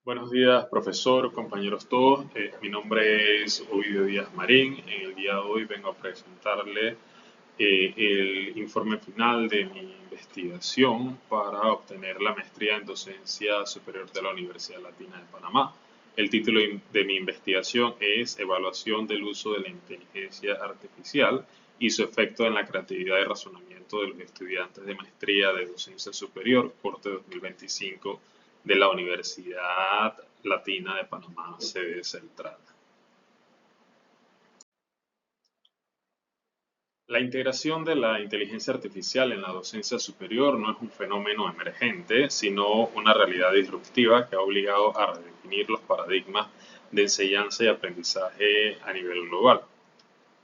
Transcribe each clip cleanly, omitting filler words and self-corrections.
Buenos días, profesor, compañeros todos. Mi nombre es Ovidio Díaz Marín. En el día de hoy vengo a presentarle el informe final de mi investigación para obtener la maestría en docencia superior de la Universidad Latina de Panamá. El título de mi investigación es Evaluación del uso de la inteligencia artificial y su efecto en la creatividad y razonamiento de los estudiantes de maestría de docencia superior, corte 2025 de la Universidad Latina de Panamá, sede central. La integración de la inteligencia artificial en la docencia superior no es un fenómeno emergente, sino una realidad disruptiva que ha obligado a redefinir los paradigmas de enseñanza y aprendizaje a nivel global.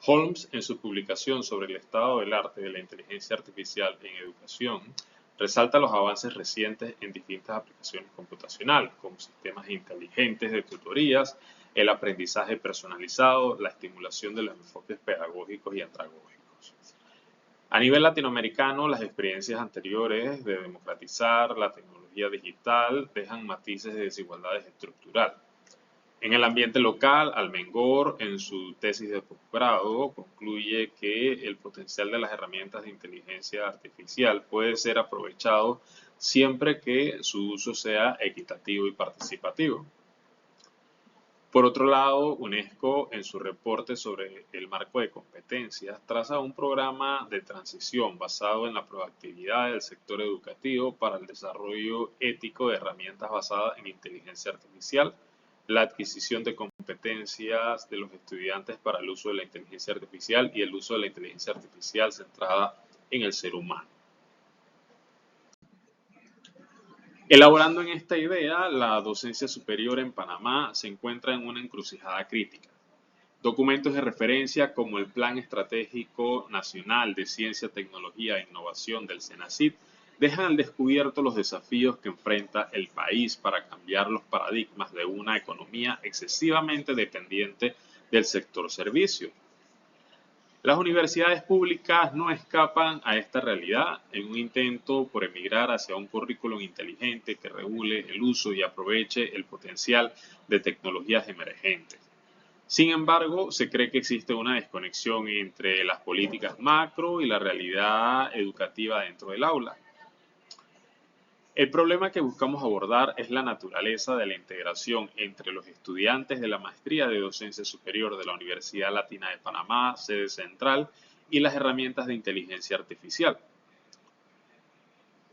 Holmes, en su publicación sobre el estado del arte de la inteligencia artificial en educación, resalta los avances recientes en distintas aplicaciones computacionales, como sistemas inteligentes de tutorías, el aprendizaje personalizado, la estimulación de los enfoques pedagógicos y andragógicos. A nivel latinoamericano, las experiencias anteriores de democratizar la tecnología digital dejan matices de desigualdades estructurales. En el ambiente local, Almengor, en su tesis de posgrado, concluye que el potencial de las herramientas de inteligencia artificial puede ser aprovechado siempre que su uso sea equitativo y participativo. Por otro lado, UNESCO, en su reporte sobre el marco de competencias, traza un programa de transición basado en la proactividad del sector educativo para el desarrollo ético de herramientas basadas en inteligencia artificial, la adquisición de competencias de los estudiantes para el uso de la inteligencia artificial y el uso de la inteligencia artificial centrada en el ser humano. Elaborando en esta idea, la docencia superior en Panamá se encuentra en una encrucijada crítica. Documentos de referencia como el Plan Estratégico Nacional de Ciencia, Tecnología e Innovación del CENACYT dejan al descubierto los desafíos que enfrenta el país para cambiar los paradigmas de una economía excesivamente dependiente del sector servicio. Las universidades públicas no escapan a esta realidad en un intento por emigrar hacia un currículum inteligente que regule el uso y aproveche el potencial de tecnologías emergentes. Sin embargo, se cree que existe una desconexión entre las políticas macro y la realidad educativa dentro del aula. El problema que buscamos abordar es la naturaleza de la integración entre los estudiantes de la maestría de docencia superior de la Universidad Latina de Panamá, sede central, y las herramientas de inteligencia artificial.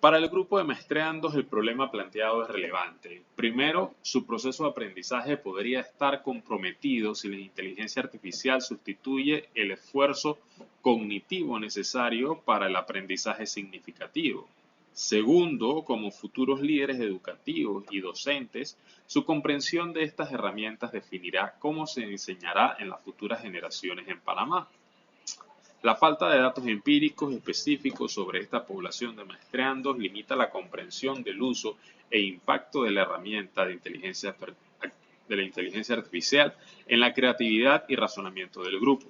Para el grupo de maestrandos, el problema planteado es relevante. Primero, su proceso de aprendizaje podría estar comprometido si la inteligencia artificial sustituye el esfuerzo cognitivo necesario para el aprendizaje significativo. Segundo, como futuros líderes educativos y docentes, su comprensión de estas herramientas definirá cómo se enseñará en las futuras generaciones en Panamá. La falta de datos empíricos específicos sobre esta población de maestrandos limita la comprensión del uso e impacto de la herramienta de la inteligencia artificial en la creatividad y razonamiento del grupo.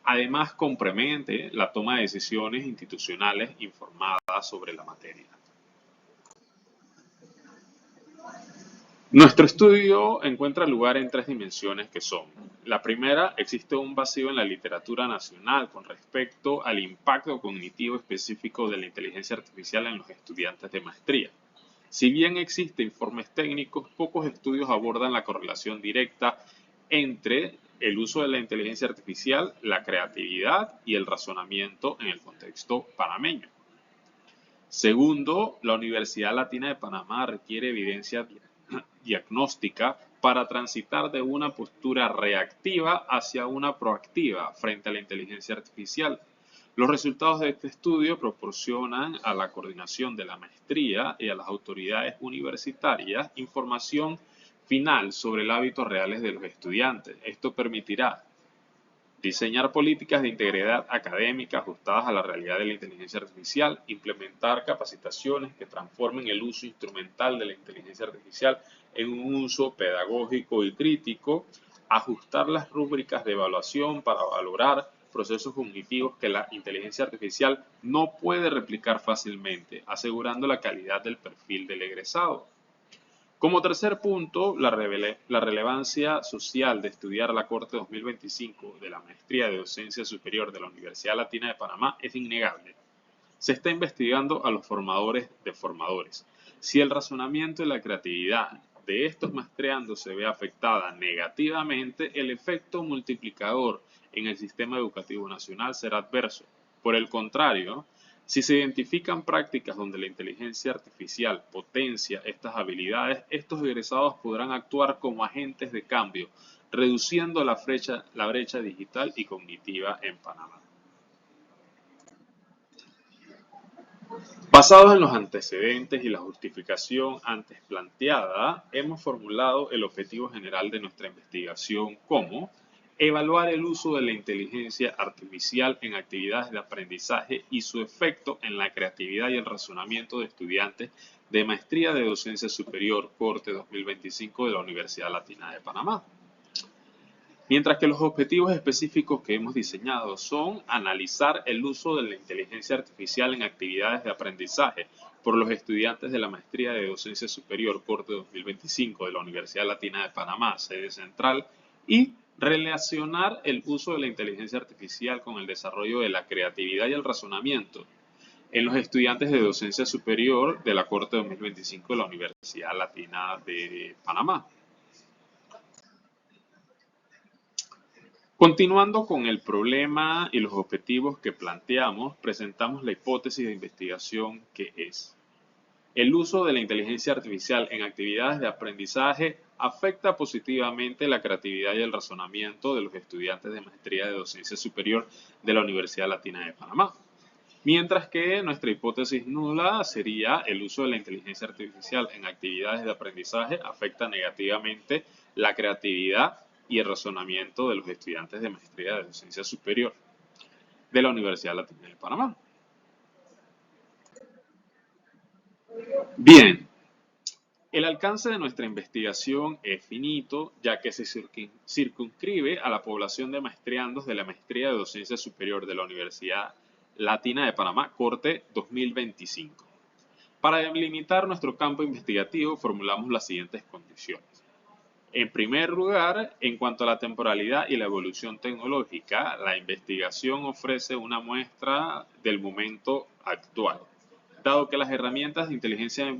Además, compromete la toma de decisiones institucionales informadas sobre la materia. Nuestro estudio encuentra lugar en tres dimensiones que son: la primera, existe un vacío en la literatura nacional con respecto al impacto cognitivo específico de la inteligencia artificial en los estudiantes de maestría. Si bien existen informes técnicos, pocos estudios abordan la correlación directa entre el uso de la inteligencia artificial, la creatividad y el razonamiento en el contexto panameño. Segundo, la Universidad Latina de Panamá requiere evidencia diagnóstica para transitar de una postura reactiva hacia una proactiva frente a la inteligencia artificial. Los resultados de este estudio proporcionan a la coordinación de la maestría y a las autoridades universitarias información final sobre los hábitos reales de los estudiantes. Esto permitirá diseñar políticas de integridad académica ajustadas a la realidad de la inteligencia artificial, implementar capacitaciones que transformen el uso instrumental de la inteligencia artificial en un uso pedagógico y crítico, ajustar las rúbricas de evaluación para valorar procesos cognitivos que la inteligencia artificial no puede replicar fácilmente, asegurando la calidad del perfil del egresado. Como tercer punto, la relevancia social de estudiar la Corte 2025 de la Maestría de Docencia Superior de la Universidad Latina de Panamá es innegable. Se está investigando a los formadores de formadores. Si el razonamiento y la creatividad de estos maestreandos se ve afectada negativamente, el efecto multiplicador en el sistema educativo nacional será adverso. Por el contrario, si se identifican prácticas donde la inteligencia artificial potencia estas habilidades, estos egresados podrán actuar como agentes de cambio, reduciendo la brecha digital y cognitiva en Panamá. Basados en los antecedentes y la justificación antes planteada, hemos formulado el objetivo general de nuestra investigación como evaluar el uso de la inteligencia artificial en actividades de aprendizaje y su efecto en la creatividad y el razonamiento de estudiantes de Maestría de Docencia Superior Corte 2025 de la Universidad Latina de Panamá. Mientras que los objetivos específicos que hemos diseñado son analizar el uso de la inteligencia artificial en actividades de aprendizaje por los estudiantes de la Maestría de Docencia Superior Corte 2025 de la Universidad Latina de Panamá, sede central, y relacionar el uso de la inteligencia artificial con el desarrollo de la creatividad y el razonamiento en los estudiantes de Docencia Superior de la Corte 2025 de la Universidad Latina de Panamá. Continuando con el problema y los objetivos que planteamos, presentamos la hipótesis de investigación que es: el uso de la inteligencia artificial en actividades de aprendizaje afecta positivamente la creatividad y el razonamiento de los estudiantes de Maestría de Docencia Superior de la Universidad Latina de Panamá. Mientras que nuestra hipótesis nula sería: el uso de la inteligencia artificial en actividades de aprendizaje afecta negativamente la creatividad y el razonamiento de los estudiantes de Maestría de Docencia Superior de la Universidad Latina de Panamá. Bien, el alcance de nuestra investigación es finito, ya que se circunscribe a la población de maestrandos de la Maestría de Docencia Superior de la Universidad Latina de Panamá, Corte 2025. Para delimitar nuestro campo investigativo, formulamos las siguientes condiciones. En primer lugar, en cuanto a la temporalidad y la evolución tecnológica, la investigación ofrece una muestra del momento actual. Dado que las herramientas de inteligencia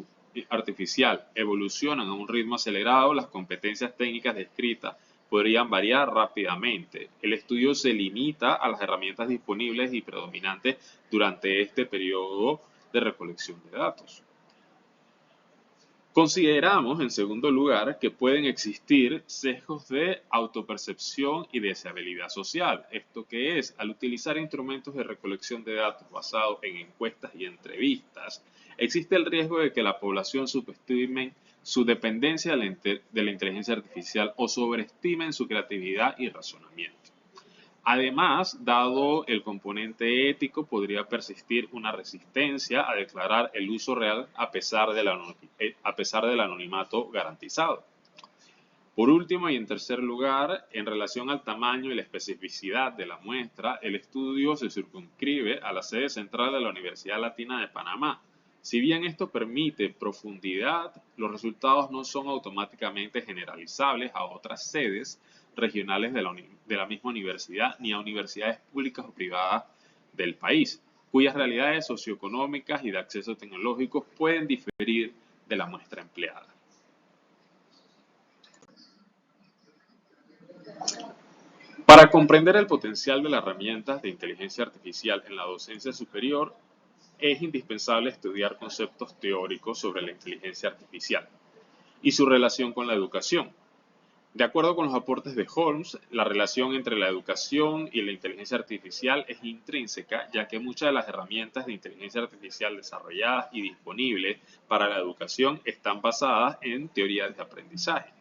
artificial evolucionan a un ritmo acelerado, las competencias técnicas descritas podrían variar rápidamente. El estudio se limita a las herramientas disponibles y predominantes durante este periodo de recolección de datos. Consideramos, en segundo lugar, que pueden existir sesgos de autopercepción y deseabilidad social. ¿Esto qué es? Al utilizar instrumentos de recolección de datos basados en encuestas y entrevistas, existe el riesgo de que la población subestime su dependencia de la inteligencia artificial o sobreestimen su creatividad y razonamiento. Además, dado el componente ético, podría persistir una resistencia a declarar el uso real a pesar del anonimato garantizado. Por último y en tercer lugar, en relación al tamaño y la especificidad de la muestra, el estudio se circunscribe a la sede central de la Universidad Latina de Panamá. Si bien esto permite profundidad, los resultados no son automáticamente generalizables a otras sedes regionales de la misma universidad ni a universidades públicas o privadas del país, cuyas realidades socioeconómicas y de acceso tecnológico pueden diferir de la muestra empleada. Para comprender el potencial de las herramientas de inteligencia artificial en la docencia superior, es indispensable estudiar conceptos teóricos sobre la inteligencia artificial y su relación con la educación. De acuerdo con los aportes de Holmes, la relación entre la educación y la inteligencia artificial es intrínseca, ya que muchas de las herramientas de inteligencia artificial desarrolladas y disponibles para la educación están basadas en teorías de aprendizaje.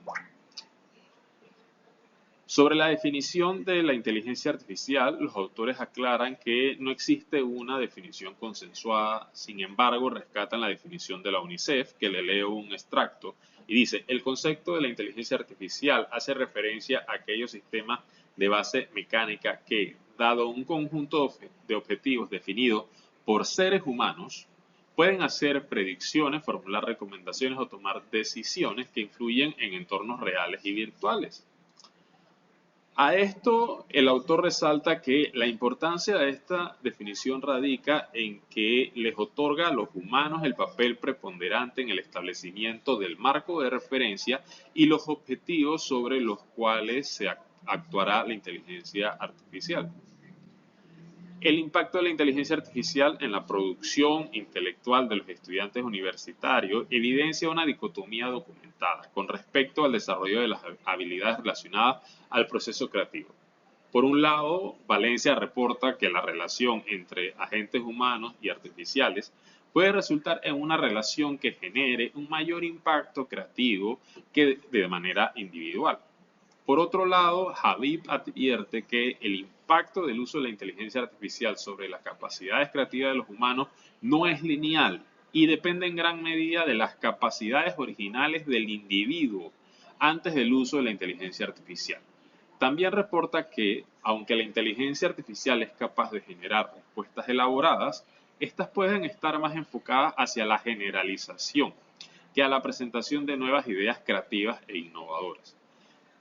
Sobre la definición de la inteligencia artificial, los autores aclaran que no existe una definición consensuada, sin embargo, rescatan la definición de la UNICEF, que le leo un extracto, y dice: el concepto de la inteligencia artificial hace referencia a aquellos sistemas de base mecánica que, dado un conjunto de objetivos definidos por seres humanos, pueden hacer predicciones, formular recomendaciones o tomar decisiones que influyen en entornos reales y virtuales. A esto, el autor resalta que la importancia de esta definición radica en que les otorga a los humanos el papel preponderante en el establecimiento del marco de referencia y los objetivos sobre los cuales se actuará la inteligencia artificial. El impacto de la inteligencia artificial en la producción intelectual de los estudiantes universitarios evidencia una dicotomía documentada con respecto al desarrollo de las habilidades relacionadas al proceso creativo. Por un lado, Valencia reporta que la relación entre agentes humanos y artificiales puede resultar en una relación que genere un mayor impacto creativo que de manera individual. Por otro lado, Habib advierte que el impacto del uso de la inteligencia artificial sobre las capacidades creativas de los humanos no es lineal y depende en gran medida de las capacidades originales del individuo antes del uso de la inteligencia artificial. También reporta que, aunque la inteligencia artificial es capaz de generar respuestas elaboradas, estas pueden estar más enfocadas hacia la generalización que a la presentación de nuevas ideas creativas e innovadoras.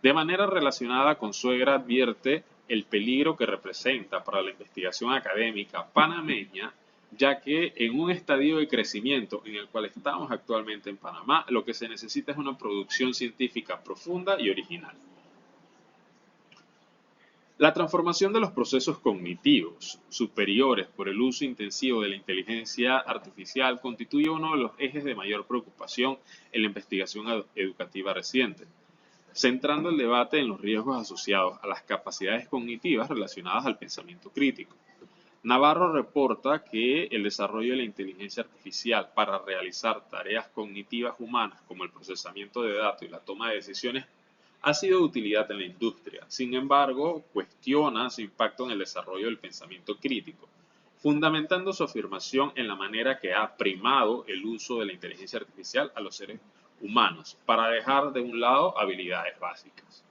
De manera relacionada con Suegra advierte el peligro que representa para la investigación académica panameña, ya que en un estadio de crecimiento en el cual estamos actualmente en Panamá, lo que se necesita es una producción científica profunda y original. La transformación de los procesos cognitivos superiores por el uso intensivo de la inteligencia artificial constituye uno de los ejes de mayor preocupación en la investigación educativa reciente, centrando el debate en los riesgos asociados a las capacidades cognitivas relacionadas al pensamiento crítico. Navarro reporta que el desarrollo de la inteligencia artificial para realizar tareas cognitivas humanas como el procesamiento de datos y la toma de decisiones ha sido de utilidad en la industria. Sin embargo, cuestiona su impacto en el desarrollo del pensamiento crítico, fundamentando su afirmación en la manera que ha primado el uso de la inteligencia artificial a los seres humanos para dejar de un lado habilidades básicas.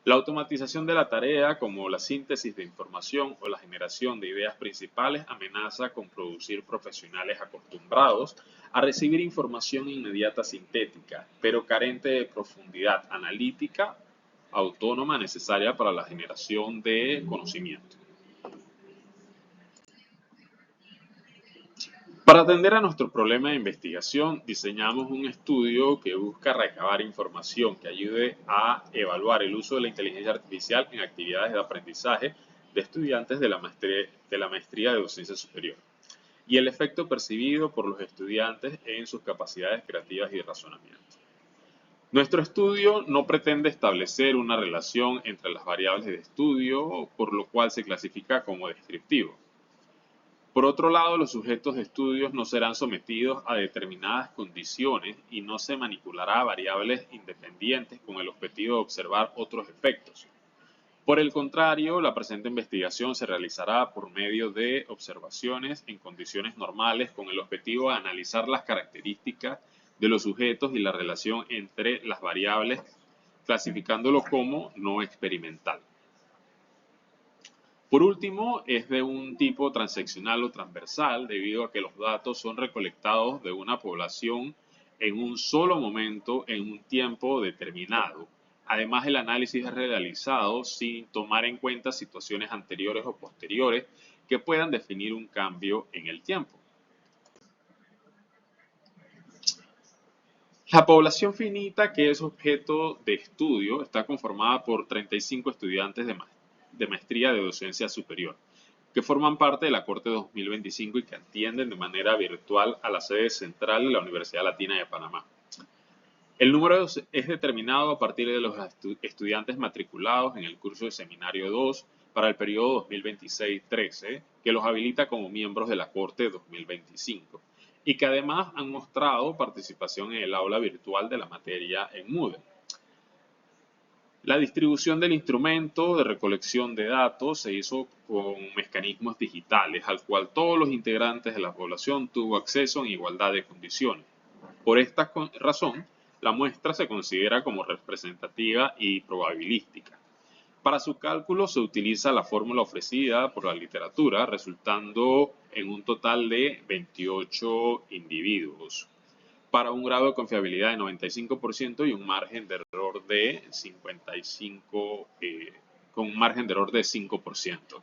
La automatización de la tarea, como la síntesis de información o la generación de ideas principales, amenaza con producir profesionales acostumbrados a recibir información inmediata sintética, pero carente de profundidad analítica autónoma necesaria para la generación de conocimiento. Para atender a nuestro problema de investigación, diseñamos un estudio que busca recabar información que ayude a evaluar el uso de la inteligencia artificial en actividades de aprendizaje de estudiantes de la maestría de docencia superior y el efecto percibido por los estudiantes en sus capacidades creativas y de razonamiento. Nuestro estudio no pretende establecer una relación entre las variables de estudio, por lo cual se clasifica como descriptivo. Por otro lado, los sujetos de estudios no serán sometidos a determinadas condiciones y no se manipulará variables independientes con el objetivo de observar otros efectos. Por el contrario, la presente investigación se realizará por medio de observaciones en condiciones normales con el objetivo de analizar las características de los sujetos y la relación entre las variables, clasificándolo como no experimental. Por último, es de un tipo transeccional o transversal debido a que los datos son recolectados de una población en un solo momento en un tiempo determinado. Además, el análisis es realizado sin tomar en cuenta situaciones anteriores o posteriores que puedan definir un cambio en el tiempo. La población finita que es objeto de estudio está conformada por 35 estudiantes de maestría de docencia superior, que forman parte de la Corte 2025 y que atienden de manera virtual a la sede central de la Universidad Latina de Panamá. El número es determinado a partir de los estudiantes matriculados en el curso de Seminario 2 para el periodo 2026-13, que los habilita como miembros de la Corte 2025 y que además han mostrado participación en el aula virtual de la materia en Moodle. La distribución del instrumento de recolección de datos se hizo con mecanismos digitales, al cual todos los integrantes de la población tuvo acceso en igualdad de condiciones. Por esta razón, la muestra se considera como representativa y probabilística. Para su cálculo se utiliza la fórmula ofrecida por la literatura, resultando en un total de 28 individuos, para un grado de confiabilidad de 95% y un margen de error de 55, con un margen de error de 5%.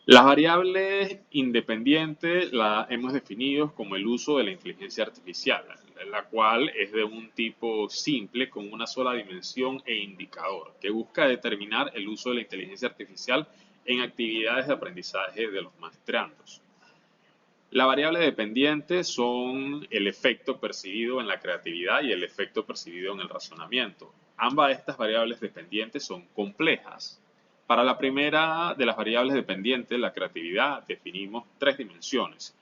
Las variables independientes las hemos definido como el uso de la inteligencia artificial, la cual es de un tipo simple con una sola dimensión e indicador, que busca determinar el uso de la inteligencia artificial en actividades de aprendizaje de los maestrandos. La variable dependiente son el efecto percibido en la creatividad y el efecto percibido en el razonamiento. Ambas de estas variables dependientes son complejas. Para la primera de las variables dependientes, la creatividad, definimos tres dimensiones.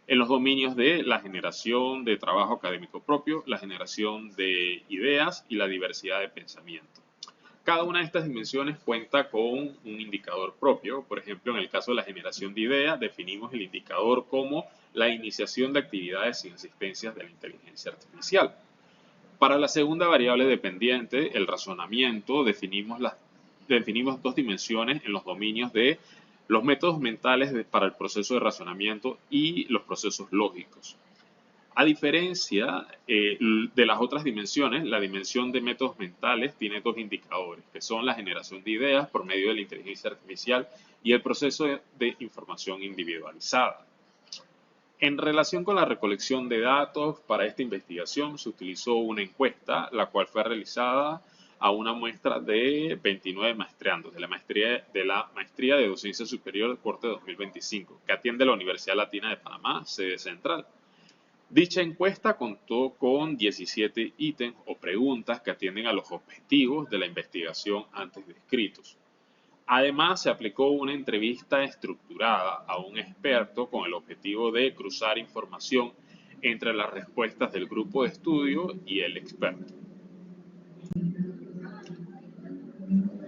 En los dominios de la generación de trabajo académico propio, la generación de ideas y la diversidad de pensamiento. Cada una de estas dimensiones cuenta con un indicador propio. Por ejemplo, en el caso de la generación de ideas, definimos el indicador como la iniciación de actividades sin asistencias de la inteligencia artificial. Para la segunda variable dependiente, el razonamiento, definimos dos dimensiones en los dominios de los métodos mentales para el proceso de razonamiento y los procesos lógicos. A diferencia de las otras dimensiones, la dimensión de métodos mentales tiene dos indicadores, que son la generación de ideas por medio de la inteligencia artificial y el proceso de información individualizada. En relación con la recolección de datos, para esta investigación se utilizó una encuesta, la cual fue realizada a una muestra de 29 maestrandos de la Maestría de Docencia Superior de corte 2025, que atiende la Universidad Latina de Panamá, sede central. Dicha encuesta contó con 17 ítems o preguntas que atienden a los objetivos de la investigación antes descritos. Además, se aplicó una entrevista estructurada a un experto con el objetivo de cruzar información entre las respuestas del grupo de estudio y el experto.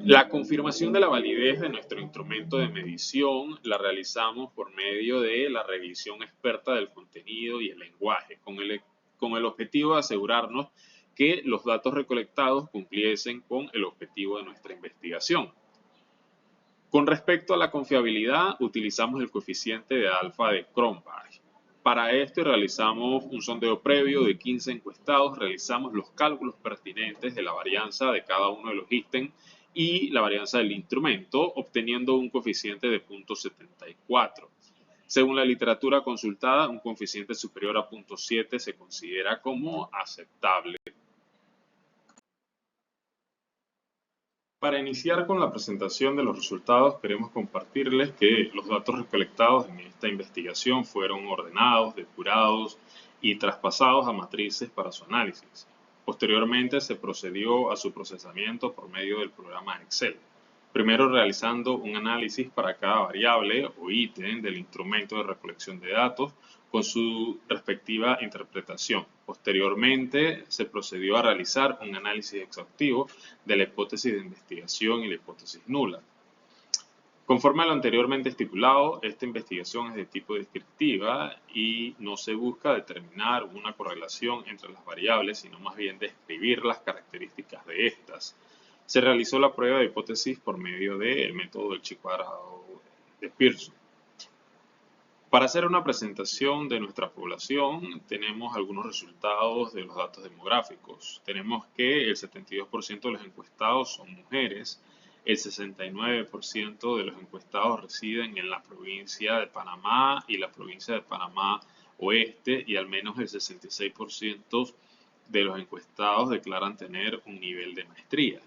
La confirmación de la validez de nuestro instrumento de medición la realizamos por medio de la revisión experta del contenido y el lenguaje, con el objetivo de asegurarnos que los datos recolectados cumpliesen con el objetivo de nuestra investigación. Con respecto a la confiabilidad, utilizamos el coeficiente de alfa de Cronbach. Para esto realizamos un sondeo previo de 15 encuestados, realizamos los cálculos pertinentes de la varianza de cada uno de los ítems y la varianza del instrumento, obteniendo un coeficiente de 0.74. Según la literatura consultada, un coeficiente superior a 0.7 se considera como aceptable. Para iniciar con la presentación de los resultados, queremos compartirles que los datos recolectados en esta investigación fueron ordenados, depurados y traspasados a matrices para su análisis. Posteriormente se procedió a su procesamiento por medio del programa Excel. Primero realizando un análisis para cada variable o ítem del instrumento de recolección de datos con su respectiva interpretación. Posteriormente se procedió a realizar un análisis exhaustivo de la hipótesis de investigación y la hipótesis nula. Conforme a lo anteriormente estipulado, esta investigación es de tipo descriptiva y no se busca determinar una correlación entre las variables, sino más bien describir las características de estas. Se realizó la prueba de hipótesis por medio del método del chi cuadrado de Pearson. Para hacer una presentación de nuestra población, tenemos algunos resultados de los datos demográficos. Tenemos que el 72% de los encuestados son mujeres, el 69% de los encuestados residen en la provincia de Panamá y la provincia de Panamá Oeste, y al menos el 66% de los encuestados declaran tener un nivel de maestría.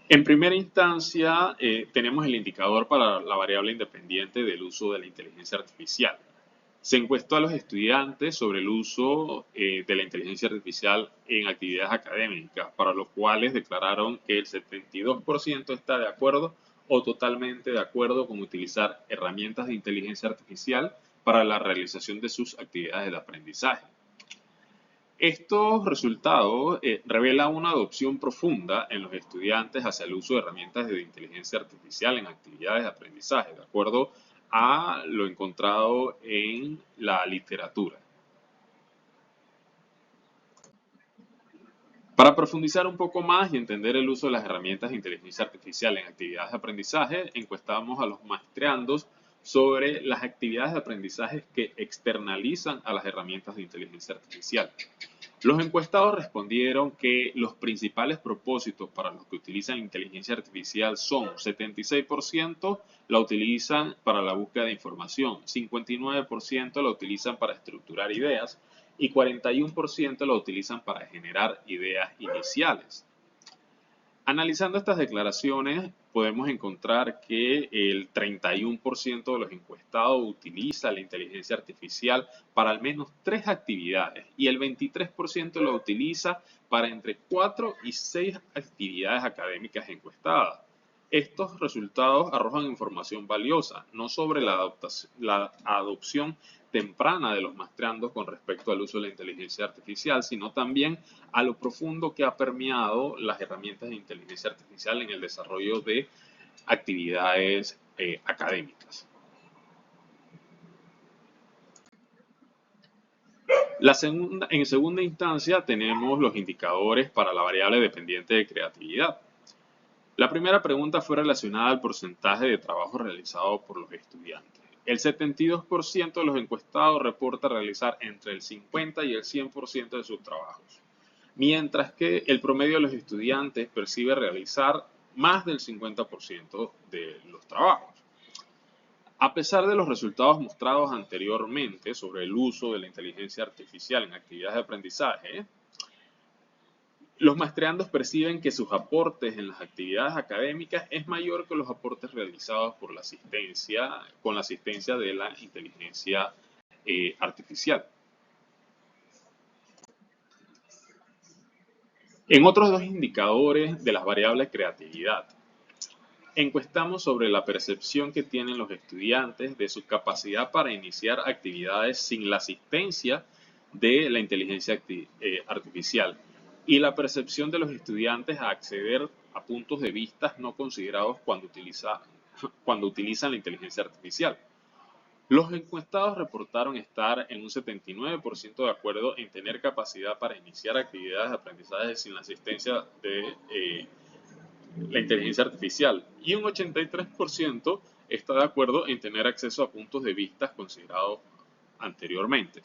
En primera instancia, tenemos el indicador para la variable independiente del uso de la inteligencia artificial. Se encuestó a los estudiantes sobre el uso de la inteligencia artificial en actividades académicas, para los cuales declararon que el 72% está de acuerdo o totalmente de acuerdo con utilizar herramientas de inteligencia artificial para la realización de sus actividades de aprendizaje. Estos resultados revelan una adopción profunda en los estudiantes hacia el uso de herramientas de inteligencia artificial en actividades de aprendizaje, de acuerdo a lo encontrado en la literatura. Para profundizar un poco más y entender el uso de las herramientas de inteligencia artificial en actividades de aprendizaje, encuestamos a los maestrandos sobre las actividades de aprendizaje que externalizan a las herramientas de inteligencia artificial. Los encuestados respondieron que los principales propósitos para los que utilizan inteligencia artificial son 76% la utilizan para la búsqueda de información, 59% la utilizan para estructurar ideas y 41% la utilizan para generar ideas iniciales. Analizando estas declaraciones, podemos encontrar que el 31% de los encuestados utiliza la inteligencia artificial para al menos 3 actividades y el 23% lo utiliza para entre 4 y 6 actividades académicas encuestadas. Estos resultados arrojan información valiosa, no sobre la adopción temprana de los maestrandos con respecto al uso de la inteligencia artificial, sino también a lo profundo que ha permeado las herramientas de inteligencia artificial en el desarrollo de actividades académicas. En segunda instancia tenemos los indicadores para la variable dependiente de creatividad. La primera pregunta fue relacionada al porcentaje de trabajo realizado por los estudiantes. El 72% de los encuestados reporta realizar entre el 50 y el 100% de sus trabajos, mientras que el promedio de los estudiantes percibe realizar más del 50% de los trabajos. A pesar de los resultados mostrados anteriormente sobre el uso de la inteligencia artificial en actividades de aprendizaje, los maestrandos perciben que sus aportes en las actividades académicas es mayor que los aportes realizados por la asistencia, con la asistencia de la inteligencia artificial. En otros dos indicadores de las variables creatividad, encuestamos sobre la percepción que tienen los estudiantes de su capacidad para iniciar actividades sin la asistencia de la inteligencia artificial y la percepción de los estudiantes a acceder a puntos de vista no considerados cuando utilizan la inteligencia artificial. Los encuestados reportaron estar en un 79% de acuerdo en tener capacidad para iniciar actividades de aprendizaje sin la asistencia de la inteligencia artificial y un 83% está de acuerdo en tener acceso a puntos de vista considerados anteriormente.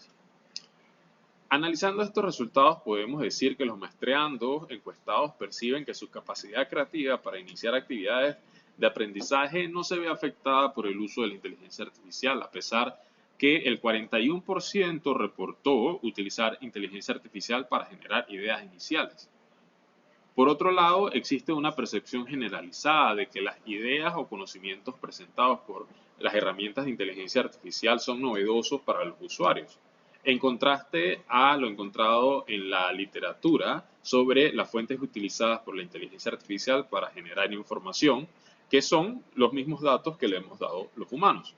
Analizando estos resultados podemos decir que los maestrandos encuestados perciben que su capacidad creativa para iniciar actividades de aprendizaje no se ve afectada por el uso de la inteligencia artificial, a pesar que el 41% reportó utilizar inteligencia artificial para generar ideas iniciales. Por otro lado, existe una percepción generalizada de que las ideas o conocimientos presentados por las herramientas de inteligencia artificial son novedosos para los usuarios, en contraste a lo encontrado en la literatura sobre las fuentes utilizadas por la inteligencia artificial para generar información, que son los mismos datos que le hemos dado los humanos.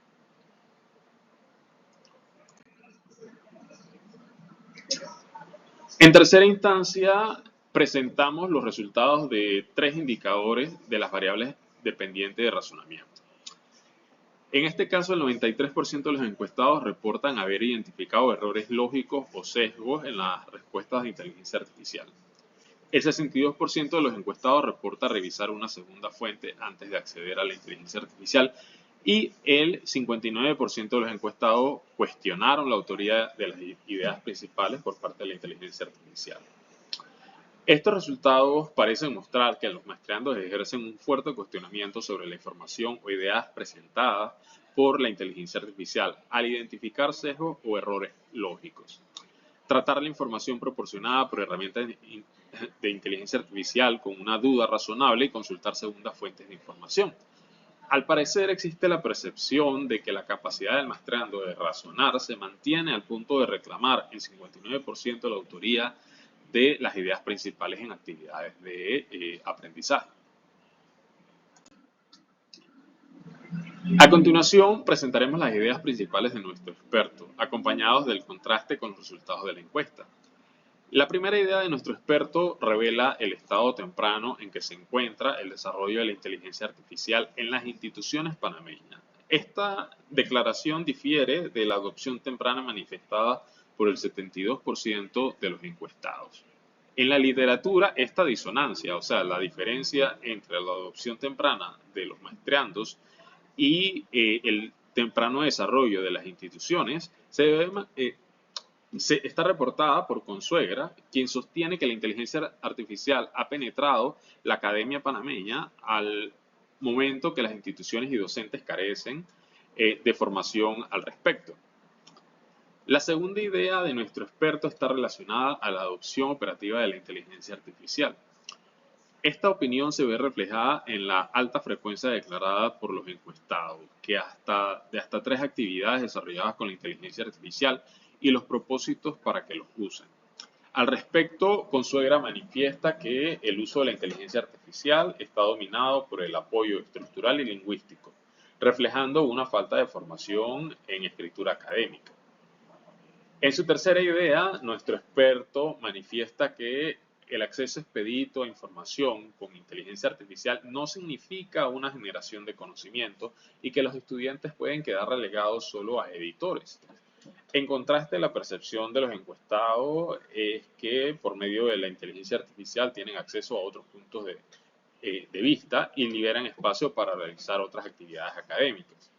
En tercera instancia, presentamos los resultados de 3 indicadores de las variables dependientes de razonamiento. En este caso, el 93% de los encuestados reportan haber identificado errores lógicos o sesgos en las respuestas de inteligencia artificial. El 62% de los encuestados reporta revisar una segunda fuente antes de acceder a la inteligencia artificial y el 59% de los encuestados cuestionaron la autoría de las ideas principales por parte de la inteligencia artificial. Estos resultados parecen mostrar que los maestrandos ejercen un fuerte cuestionamiento sobre la información o ideas presentadas por la inteligencia artificial al identificar sesgos o errores lógicos. Tratar la información proporcionada por herramientas de inteligencia artificial con una duda razonable y consultar segundas fuentes de información. Al parecer existe la percepción de que la capacidad del maestrando de razonar se mantiene al punto de reclamar el 59% de la autoría de las ideas principales en actividades de aprendizaje. A continuación, presentaremos las ideas principales de nuestro experto, acompañados del contraste con los resultados de la encuesta. La primera idea de nuestro experto revela el estado temprano en que se encuentra el desarrollo de la inteligencia artificial en las instituciones panameñas. Esta declaración difiere de la adopción temprana manifestada por el 72% de los encuestados. En la literatura, esta disonancia, o sea, la diferencia entre la adopción temprana de los maestrandos y el temprano desarrollo de las instituciones, está reportada por Consuegra, quien sostiene que la inteligencia artificial ha penetrado la academia panameña al momento que las instituciones y docentes carecen de formación al respecto. La segunda idea de nuestro experto está relacionada a la adopción operativa de la inteligencia artificial. Esta opinión se ve reflejada en la alta frecuencia declarada por los encuestados, que de hasta 3 actividades desarrolladas con la inteligencia artificial y los propósitos para que los usen. Al respecto, Consuegra manifiesta que el uso de la inteligencia artificial está dominado por el apoyo estructural y lingüístico, reflejando una falta de formación en escritura académica. En su tercera idea, nuestro experto manifiesta que el acceso expedito a información con inteligencia artificial no significa una generación de conocimiento y que los estudiantes pueden quedar relegados solo a editores. En contraste, la percepción de los encuestados es que por medio de la inteligencia artificial tienen acceso a otros puntos de vista y liberan espacio para realizar otras actividades académicas.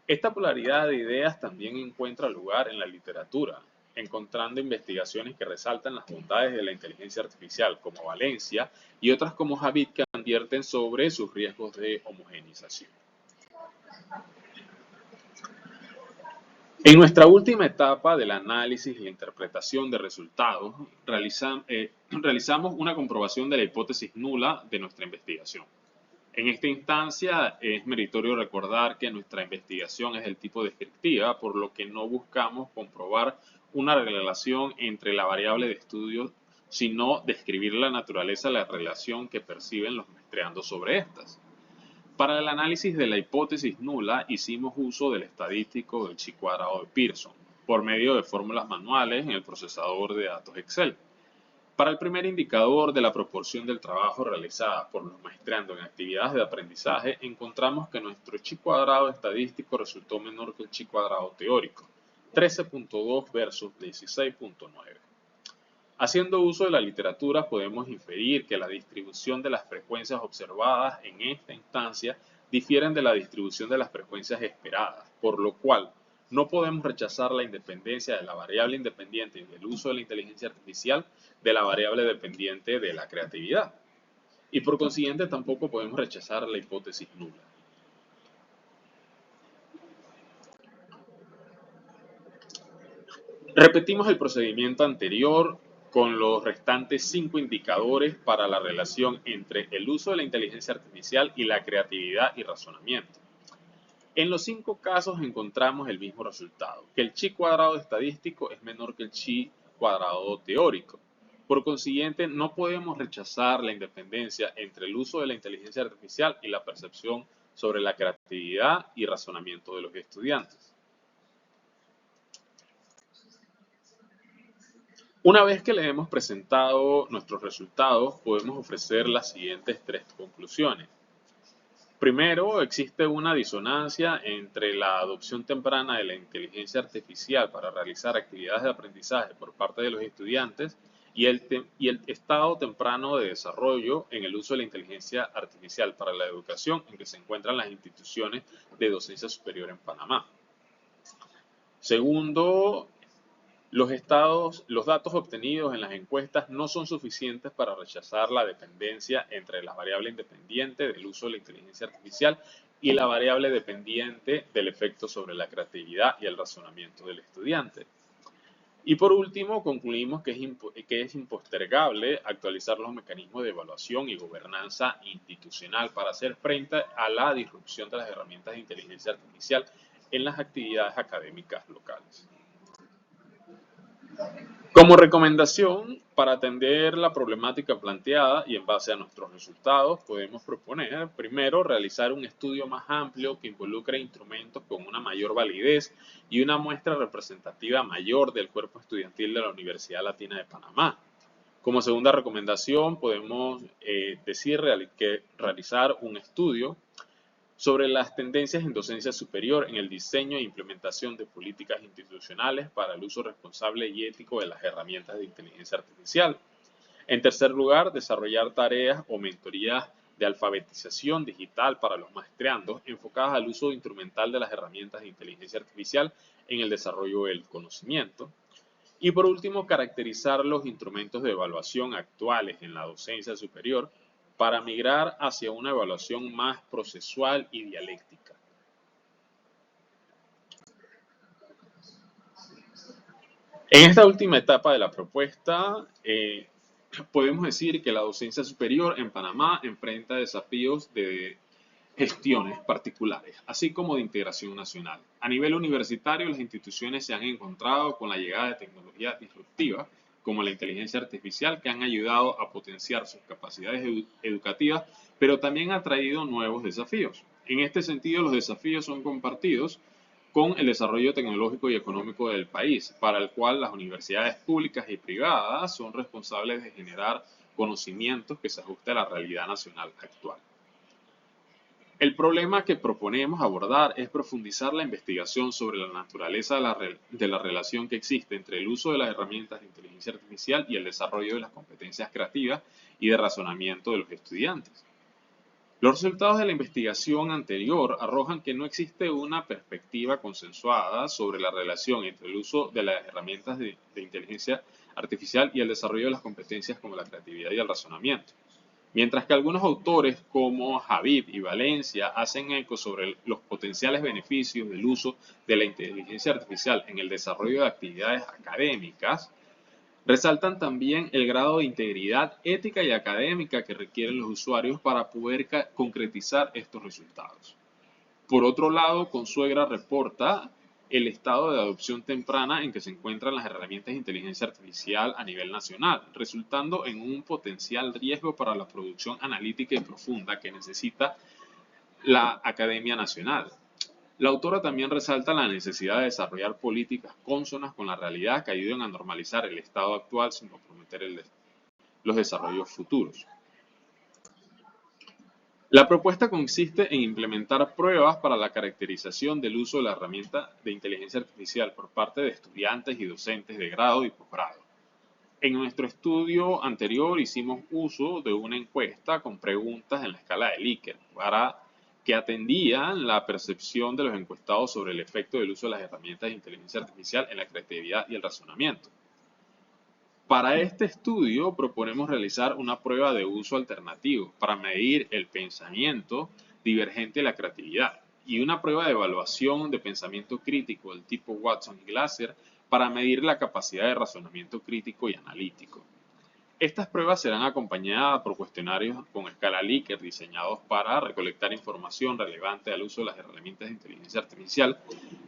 Esta polaridad de ideas también encuentra lugar en la literatura, encontrando investigaciones que resaltan las bondades de la inteligencia artificial, como Valencia, y otras como Javid, que advierten sobre sus riesgos de homogeneización. En nuestra última etapa del análisis y la interpretación de resultados, realizamos una comprobación de la hipótesis nula de nuestra investigación. En esta instancia es meritorio recordar que nuestra investigación es del tipo descriptiva, por lo que no buscamos comprobar una relación entre la variable de estudio, sino describir la naturaleza de la relación que perciben los maestrandos sobre estas. Para el análisis de la hipótesis nula hicimos uso del estadístico del chi cuadrado de Pearson, por medio de fórmulas manuales en el procesador de datos Excel. Para el primer indicador de la proporción del trabajo realizada por los maestrandos en actividades de aprendizaje, encontramos que nuestro chi cuadrado estadístico resultó menor que el chi cuadrado teórico, 13.2 versus 16.9. Haciendo uso de la literatura, podemos inferir que la distribución de las frecuencias observadas en esta instancia difieren de la distribución de las frecuencias esperadas, por lo cual no podemos rechazar la independencia de la variable independiente del uso de la inteligencia artificial de la variable dependiente de la creatividad. Y por consiguiente tampoco podemos rechazar la hipótesis nula. Repetimos el procedimiento anterior con los restantes 5 indicadores para la relación entre el uso de la inteligencia artificial y la creatividad y razonamiento. En los 5 casos encontramos el mismo resultado, que el chi cuadrado estadístico es menor que el chi cuadrado teórico. Por consiguiente, no podemos rechazar la independencia entre el uso de la inteligencia artificial y la percepción sobre la creatividad y razonamiento de los estudiantes. Una vez que le hemos presentado nuestros resultados, podemos ofrecer las siguientes 3 conclusiones. Primero, existe una disonancia entre la adopción temprana de la inteligencia artificial para realizar actividades de aprendizaje por parte de los estudiantes y el estado temprano de desarrollo en el uso de la inteligencia artificial para la educación en que se encuentran las instituciones de docencia superior en Panamá. Segundo, los datos obtenidos en las encuestas no son suficientes para rechazar la dependencia entre la variable independiente del uso de la inteligencia artificial y la variable dependiente del efecto sobre la creatividad y el razonamiento del estudiante. Y por último, concluimos que es impostergable actualizar los mecanismos de evaluación y gobernanza institucional para hacer frente a la disrupción de las herramientas de inteligencia artificial en las actividades académicas locales. Como recomendación, para atender la problemática planteada y en base a nuestros resultados, podemos proponer, primero, realizar un estudio más amplio que involucre instrumentos con una mayor validez y una muestra representativa mayor del cuerpo estudiantil de la Universidad Latina de Panamá. Como segunda recomendación, podemos realizar un estudio sobre las tendencias en docencia superior en el diseño e implementación de políticas institucionales para el uso responsable y ético de las herramientas de inteligencia artificial. En tercer lugar, desarrollar tareas o mentorías de alfabetización digital para los maestrandos enfocadas al uso instrumental de las herramientas de inteligencia artificial en el desarrollo del conocimiento. Y por último, caracterizar los instrumentos de evaluación actuales en la docencia superior para migrar hacia una evaluación más procesual y dialéctica. En esta última etapa de la propuesta, podemos decir que la docencia superior en Panamá enfrenta desafíos de gestiones particulares, así como de integración nacional. A nivel universitario, las instituciones se han encontrado con la llegada de tecnologías disruptivas, como la inteligencia artificial, que han ayudado a potenciar sus capacidades educativas, pero también ha traído nuevos desafíos. En este sentido, los desafíos son compartidos con el desarrollo tecnológico y económico del país, para el cual las universidades públicas y privadas son responsables de generar conocimientos que se ajusten a la realidad nacional actual. El problema que proponemos abordar es profundizar la investigación sobre la naturaleza de la relación que existe entre el uso de las herramientas de inteligencia artificial y el desarrollo de las competencias creativas y de razonamiento de los estudiantes. Los resultados de la investigación anterior arrojan que no existe una perspectiva consensuada sobre la relación entre el uso de las herramientas de inteligencia artificial y el desarrollo de las competencias como la creatividad y el razonamiento. Mientras que algunos autores como Habib y Valencia hacen eco sobre los potenciales beneficios del uso de la inteligencia artificial en el desarrollo de actividades académicas, resaltan también el grado de integridad ética y académica que requieren los usuarios para poder concretizar estos resultados. Por otro lado, Consuegra reporta el estado de adopción temprana en que se encuentran las herramientas de inteligencia artificial a nivel nacional, resultando en un potencial riesgo para la producción analítica y profunda que necesita la Academia Nacional. La autora también resalta la necesidad de desarrollar políticas cónsonas con la realidad que ayuden a normalizar el estado actual sin comprometer los desarrollos futuros. La propuesta consiste en implementar pruebas para la caracterización del uso de la herramienta de inteligencia artificial por parte de estudiantes y docentes de grado y posgrado. En nuestro estudio anterior hicimos uso de una encuesta con preguntas en la escala de Likert que atendían la percepción de los encuestados sobre el efecto del uso de las herramientas de inteligencia artificial en la creatividad y el razonamiento. Para este estudio proponemos realizar una prueba de uso alternativo para medir el pensamiento divergente y la creatividad y una prueba de evaluación de pensamiento crítico del tipo Watson y Glasser para medir la capacidad de razonamiento crítico y analítico. Estas pruebas serán acompañadas por cuestionarios con escala Likert diseñados para recolectar información relevante al uso de las herramientas de inteligencia artificial,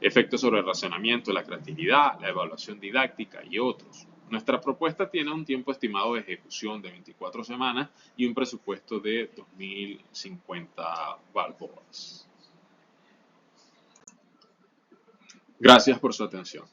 efectos sobre el razonamiento, la creatividad, la evaluación didáctica y otros. Nuestra propuesta tiene un tiempo estimado de ejecución de 24 semanas y un presupuesto de 2.050 balboas. Gracias por su atención.